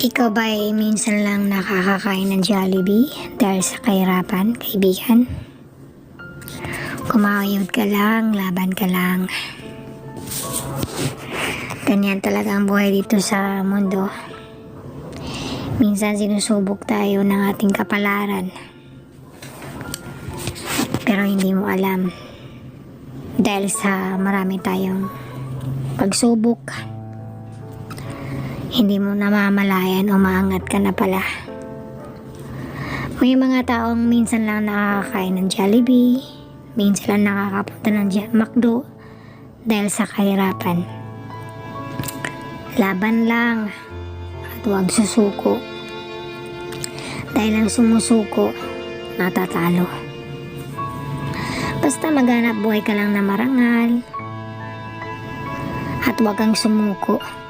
Ikaw ba ay minsan lang nakakakain ng Jollibee dahil sa kahirapan, kaibigan? Kumakayod ka lang, laban ka lang. Ganyan talaga ang buhay dito sa mundo. Minsan sinusubok tayo ng ating kapalaran. Pero hindi mo alam. Dahil sa marami tayong pagsubok, hindi mo namamalayan, umaangat ka na pala. May mga taong minsan lang nakakakain ng Jollibee, minsan lang nakakapunta ng McDo dahil sa kahirapan. Laban lang at huwag susuko. Dahil ang sumusuko, natatalo. Basta maghanap buhay ka lang na marangal at huwag kang sumuko.